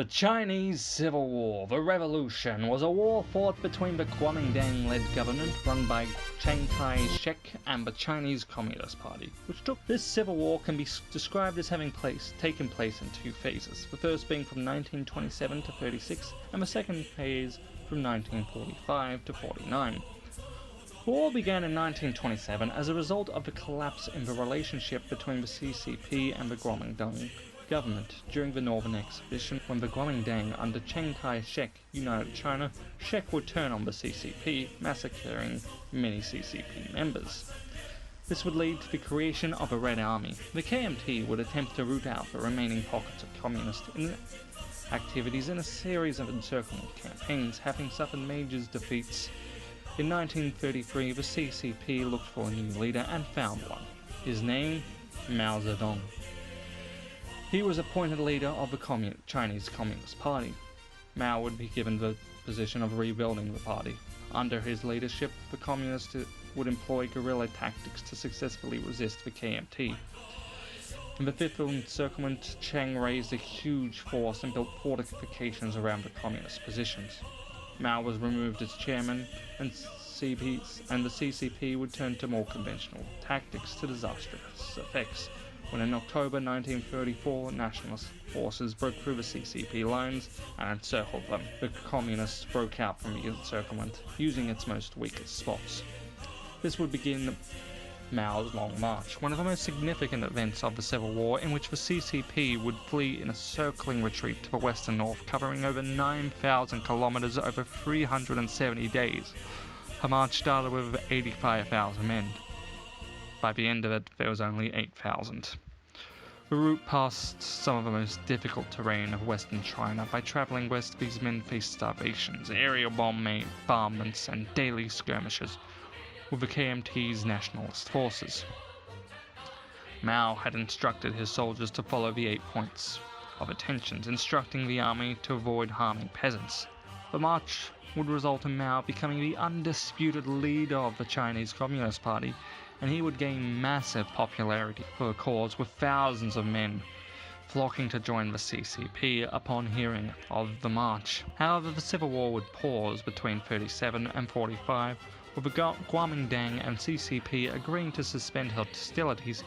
The Chinese Civil War, the Revolution, was a war fought between the Kuomintang-led government run by Chiang Kai-shek and the Chinese Communist Party, This civil war can be described as having taken place in two phases, the first being from 1927 to 36 and the second phase from 1945 to 49. The war began in 1927 as a result of the collapse in the relationship between the CCP and the Kuomintang government during the Northern Expedition, when the Kuomintang under Chiang Kai-shek united China. Shek would turn on the CCP, massacring many CCP members. This would lead to the creation of a Red Army. The KMT would attempt to root out the remaining pockets of communist activities in a series of encirclement campaigns, having suffered major defeats. In 1933, the CCP looked for a new leader and found one. His name, Mao Zedong. He was appointed leader of the Chinese Communist Party. Mao would be given the position of rebuilding the party. Under his leadership, the Communists would employ guerrilla tactics to successfully resist the KMT. In the fifth encirclement, Chiang raised a huge force and built fortifications around the communist positions. Mao was removed as chairman, and the CCP would turn to more conventional tactics to disastrous effects. When in October 1934, nationalist forces broke through the CCP lines and encircled them, the communists broke out from the encirclement, using its most weakest spots. This would begin Mao's Long March, one of the most significant events of the Civil War, in which the CCP would flee in a circling retreat to the west and north, covering over 9,000 kilometers over 370 days. The march started with 85,000 men. By the end of it, there was only 8,000. The route passed some of the most difficult terrain of western China. By traveling west, these men faced starvations, aerial bombardments, and daily skirmishes with the KMT's Nationalist forces. Mao had instructed his soldiers to follow the 8 points of attention, instructing the army to avoid harming peasants. The march would result in Mao becoming the undisputed leader of the Chinese Communist Party, and he would gain massive popularity for the cause, with thousands of men flocking to join the CCP upon hearing of the march. However, the Civil War would pause between 37 and 45, with the Kuomintang and CCP agreeing to suspend hostilities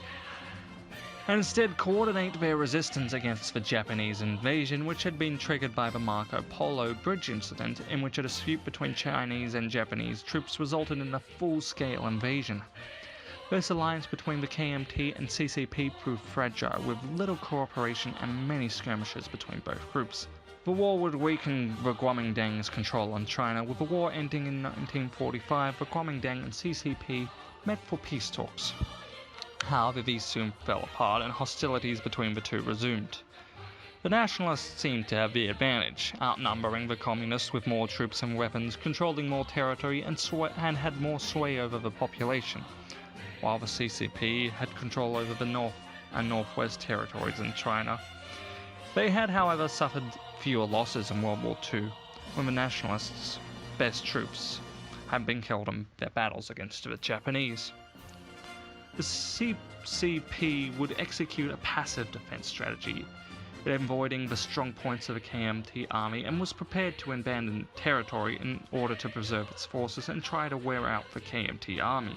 and instead coordinate their resistance against the Japanese invasion, which had been triggered by the Marco Polo Bridge incident, in which a dispute between Chinese and Japanese troops resulted in a full-scale invasion. This alliance between the KMT and CCP proved fragile, with little cooperation and many skirmishes between both groups. The war would weaken the Kuomintang's control on China. With the war ending in 1945, the Kuomintang and CCP met for peace talks. However, these soon fell apart and hostilities between the two resumed. The Nationalists seemed to have the advantage, outnumbering the Communists with more troops and weapons, controlling more territory and had more sway over the population, while the CCP had control over the north and northwest territories in China. They had, however, suffered fewer losses in World War II, when the Nationalists' best troops had been killed in their battles against the Japanese. The CCP would execute a passive defense strategy, avoiding the strong points of the KMT army, and was prepared to abandon territory in order to preserve its forces and try to wear out the KMT army.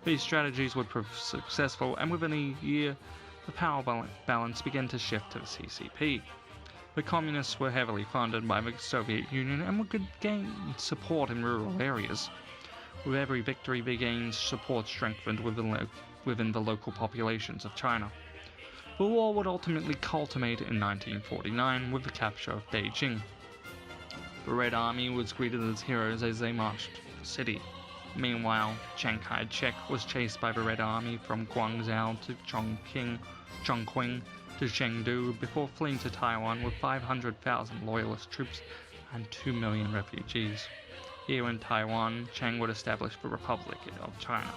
These strategies would prove successful, and within a year, the power balance began to shift to the CCP. The Communists were heavily funded by the Soviet Union and could gain support in rural areas. With every victory they gained, support strengthened within the local populations of China. The war would ultimately culminate in 1949 with the capture of Beijing. The Red Army was greeted as heroes as they marched the city. Meanwhile, Chiang Kai-shek was chased by the Red Army from Guangzhou to Chongqing to Chengdu before fleeing to Taiwan with 500,000 loyalist troops and 2 million refugees. Here in Taiwan, Chiang would establish the Republic of China.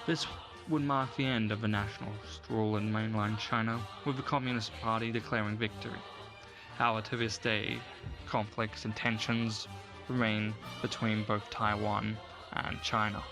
This would mark the end of the nationalist rule in mainland China, with the Communist Party declaring victory. However, to this day, conflicts and tensions remain between both Taiwan and China.